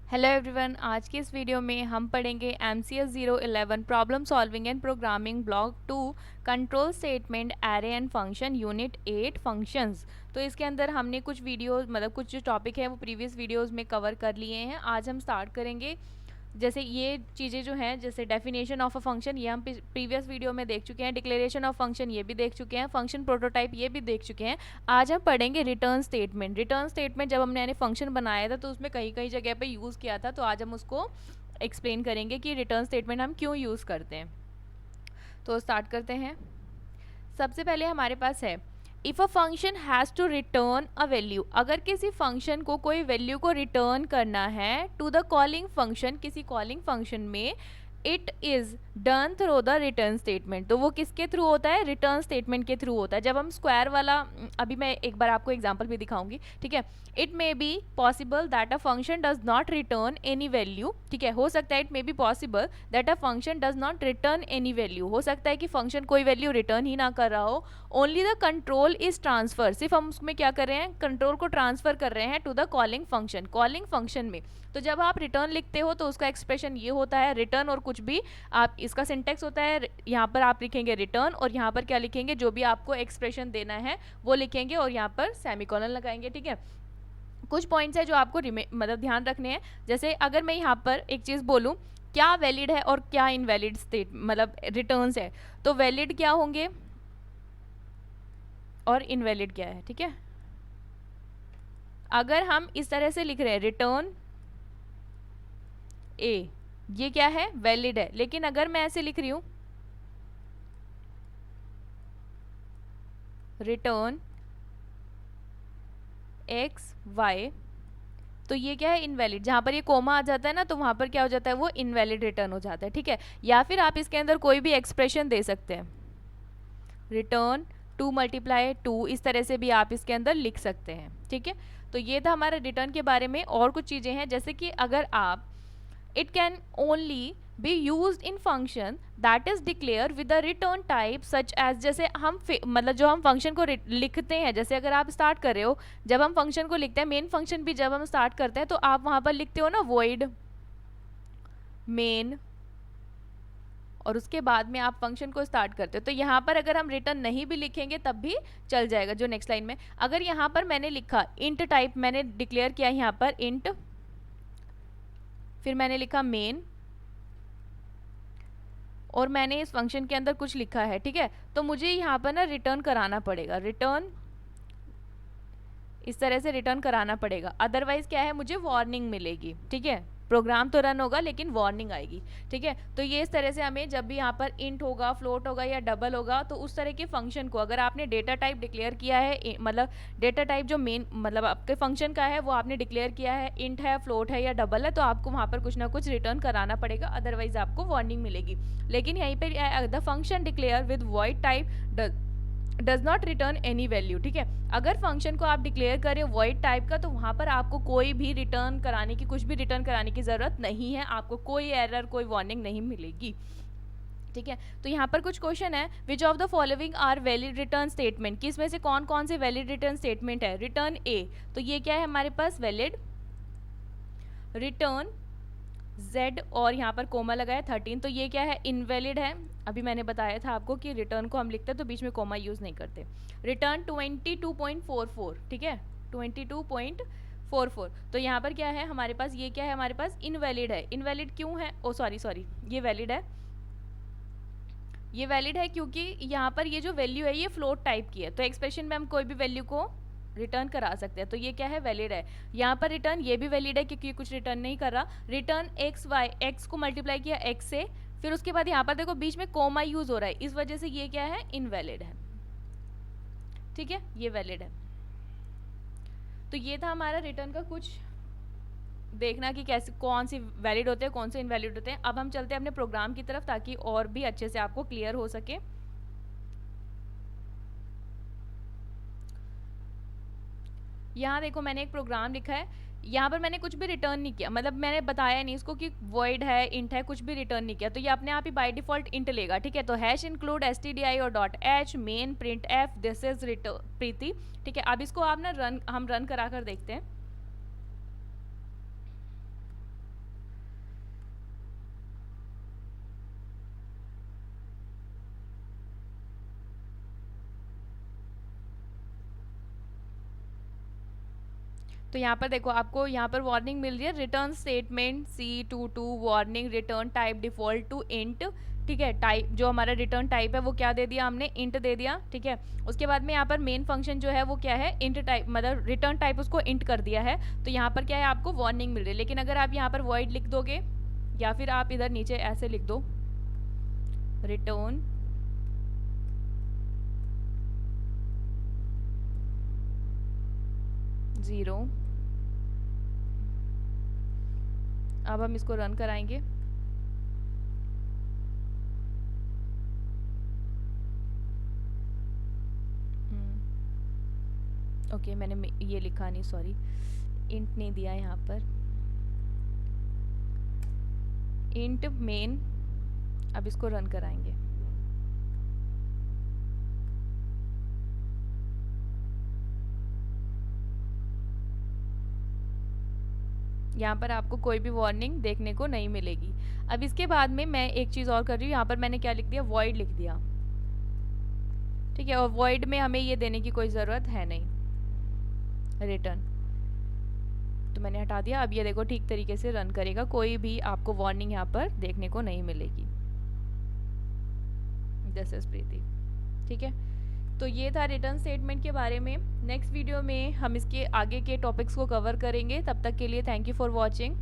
Hello everyone, आज की इस वीडियो में हम पढ़ेंगे MCS 011 problem solving and programming block 2 control statement array and function unit 8 functions. तो इसके अंदर हमने कुछ वीडियोस कुछ जो टॉपिक है वो प्रीवियस वीडियोस में कवर कर लिए हैं। आज हम स्टार्ट करेंगे। जैसे ये चीज़ें जो हैं, जैसे डेफिनेशन ऑफ अ फंक्शन, ये हम प्रीवियस वीडियो में देख चुके हैं। डिक्लेरेशन ऑफ फंक्शन ये भी देख चुके हैं। फंक्शन प्रोटोटाइप ये भी देख चुके हैं। आज हम पढ़ेंगे रिटर्न स्टेटमेंट। रिटर्न स्टेटमेंट जब हमने फंक्शन बनाया था तो उसमें कई कई जगह पे यूज़ किया था, तो आज हम उसको एक्सप्लेन करेंगे कि रिटर्न स्टेटमेंट हम क्यों यूज़ करते हैं। तो स्टार्ट करते हैं। सबसे पहले हमारे पास है, if a function has to return a value, अगर किसी फंक्शन को कोई वैल्यू को रिटर्न करना है टू द कॉलिंग फंक्शन, किसी कॉलिंग फंक्शन में, it is done through the return statement. तो वो किसके थ्रू होता है? रिटर्न स्टेटमेंट के थ्रू होता है। जब हम स्क्वायर वाला, अभी मैं एक बार आपको एग्जांपल भी दिखाऊंगी, ठीक है। It may be possible that a function does not return any value, ठीक है। हो सकता है it may be possible that a function does not return any value, हो सकता है कि फंक्शन कोई वैल्यू रिटर्न ही ना कर रहा हो। Only the control is transfer, सिर्फ हम उसमें क्या कर रहे हैं? कंट्रोल को ट्रांसफर कर रहे हैं to the calling function, calling function में। तो जब आप रिटर्न लिखते हो तो उसका एक्सप्रेशन ये होता है, रिटर्न और कुछ भी आप, इसका सिंटेक्स होता है, यहाँ पर आप लिखेंगे रिटर्न और यहाँ पर क्या लिखेंगे? जो भी आपको एक्सप्रेशन देना है वो लिखेंगे और यहाँ पर सेमीकोलन लगाएंगे, ठीक है। कुछ पॉइंट्स है जो आपको ध्यान रखने हैं। जैसे अगर मैं यहाँ पर एक चीज़ बोलूँ, क्या वैलिड है और क्या इनवैलिड स्टेट रिटर्न्स है, तो वैलिड क्या होंगे और इनवैलिड क्या है, ठीक है। अगर हम इस तरह से लिख रहे हैं रिटर्न ए, ये क्या है? वैलिड है। लेकिन अगर मैं ऐसे लिख रही हूं रिटर्न एक्स वाई, तो ये क्या है? इनवैलिड। जहां पर ये कोमा आ जाता है ना, तो वहां पर क्या हो जाता है? वो इनवैलिड रिटर्न हो जाता है, ठीक है। या फिर आप इसके अंदर कोई भी एक्सप्रेशन दे सकते हैं, रिटर्न 2 × 2, इस तरह से भी आप इसके अंदर लिख सकते हैं, ठीक है। तो ये था हमारा रिटर्न के बारे में। और कुछ चीज़ें हैं, जैसे कि अगर आप, it can only be used in function that is declared with the return type such as, जैसे हम जो हम फंक्शन को लिखते हैं, जैसे अगर आप स्टार्ट कर रहे हो, जब हम फंक्शन को लिखते हैं, मेन फंक्शन भी जब हम स्टार्ट करते हैं तो आप वहां पर लिखते हो ना void मेन, और उसके बाद में आप फंक्शन को स्टार्ट करते हो। तो यहाँ पर अगर हम रिटर्न नहीं भी लिखेंगे तब भी चल जाएगा। जो नेक्स्ट लाइन में अगर यहाँ पर मैंने लिखा इंट टाइप, मैंने डिक्लेयर किया यहाँ पर इंट, फिर मैंने लिखा मेन और मैंने इस फंक्शन के अंदर कुछ लिखा है, ठीक है, तो मुझे यहाँ पर ना रिटर्न कराना पड़ेगा, रिटर्न इस तरह से रिटर्न कराना पड़ेगा। अदरवाइज क्या है? मुझे वार्निंग मिलेगी, ठीक है। प्रोग्राम तो रन होगा लेकिन वार्निंग आएगी, ठीक है। तो ये इस तरह से हमें, जब भी यहाँ पर इंट होगा, फ्लोट होगा या डबल होगा, तो उस तरह के फंक्शन को, अगर आपने डेटा टाइप डिक्लेयर किया है, डेटा टाइप जो मेन आपके फंक्शन का है वो आपने डिक्लेयर किया है, इंट है, फ्लोट है या डबल है, तो आपको वहाँ पर कुछ ना कुछ रिटर्न कराना पड़ेगा, अदरवाइज आपको वार्निंग मिलेगी। लेकिन यहीं पर the function declare with void type does not return any value, ठीक है। अगर फंक्शन को आप डिक्लेयर करें वॉइड टाइप का, तो वहां पर आपको कोई भी रिटर्न कराने की, कुछ भी रिटर्न कराने की जरूरत नहीं है, आपको कोई एरर, कोई वार्निंग नहीं मिलेगी, ठीक है। तो यहाँ पर कुछ क्वेश्चन है, which of the following are valid return statement, कि इसमें से कौन कौन से वैलिड रिटर्न स्टेटमेंट है? रिटर्न ए, तो ये क्या है हमारे पास? वैलिड। रिटर्न z और यहाँ पर कोमा लगाया 13, तो ये क्या है? इनवैलिड है। अभी मैंने बताया था आपको कि रिटर्न को हम लिखते हैं तो बीच में कोमा यूज नहीं करते। रिटर्न 22.44, ठीक है, 22.44, तो यहाँ पर क्या है हमारे पास? ये क्या है हमारे पास? इनवैलिड है। इनवैलिड क्यों है? ओ सॉरी सॉरी, ये वैलिड है। ये वैलिड है क्योंकि यहाँ पर ये जो वैल्यू है ये फ्लोट टाइप की है, तो एक्सप्रेशन में हम कोई भी वैल्यू को रिटर्न करा सकते हैं, तो ये क्या है? वैलिड है। यहाँ पर रिटर्न ये भी वैलिड है क्योंकि कुछ रिटर्न नहीं कर रहा। रिटर्न एक्स वाई, एक्स को मल्टीप्लाई किया एक्स से, फिर उसके बाद यहाँ पर देखो बीच में कोमा यूज हो रहा है, इस वजह से ये क्या है? इनवैलिड है, ठीक है, ये वैलिड है। तो ये था हमारा रिटर्न का कुछ देखना कि कैसे, कौन सी वैलिड होते हैं, कौन से इनवैलिड होते हैं। अब हम चलते हैं अपने प्रोग्राम की तरफ ताकि और भी अच्छे से आपको क्लियर हो सके। यहाँ देखो मैंने एक प्रोग्राम लिखा है, यहाँ पर मैंने कुछ भी रिटर्न नहीं किया, मैंने बताया नहीं इसको कि वॉइड है, इंट है, कुछ भी रिटर्न नहीं किया, तो ये अपने आप ही बाय डिफॉल्ट इंट लेगा, ठीक है। तो हैश इंक्लूड stdi और dot H main printf this is return प्रीति, ठीक है। अब इसको आप ना हम रन करा कर देखते हैं। तो यहाँ पर देखो आपको यहाँ पर वार्निंग मिल रही है, return statement C22 warning return type default to int. ठीक है, टाइप जो हमारा रिटर्न टाइप है वो क्या दे दिया हमने, इंट दे दिया। ठीक है, उसके बाद में यहाँ पर मेन फंक्शन जो है वो क्या है, इंट टाइप, मतलब रिटर्न टाइप उसको इंट कर दिया है। तो यहाँ पर क्या है, आपको वार्निंग मिल रही है। लेकिन अगर आप यहाँ पर वॉइड लिख दोगे या फिर आप इधर नीचे ऐसे लिख दो, रिटर्न ज़ीरो, अब हम इसको रन कराएंगे। ओके, मैंने ये लिखा नहीं, सॉरी, इंट नहीं दिया यहाँ पर, इंट मेन। अब इसको रन कराएंगे। यहाँ पर आपको कोई भी वार्निंग देखने को नहीं मिलेगी। अब इसके बाद में मैं एक चीज़ और कर रही हूँ, यहाँ पर मैंने क्या लिख दिया, वॉइड लिख दिया। ठीक है, और वॉइड में हमें ये देने की कोई ज़रूरत है नहीं, रिटर्न तो मैंने हटा दिया। अब ये देखो ठीक तरीके से रन करेगा, कोई भी आपको वार्निंग यहाँ पर देखने को नहीं मिलेगी। दिस इज प्रीति। ठीक है, तो ये था रिटर्न स्टेटमेंट के बारे में। नेक्स्ट वीडियो में हम इसके आगे के टॉपिक्स को कवर करेंगे। तब तक के लिए थैंक यू फॉर वॉचिंग।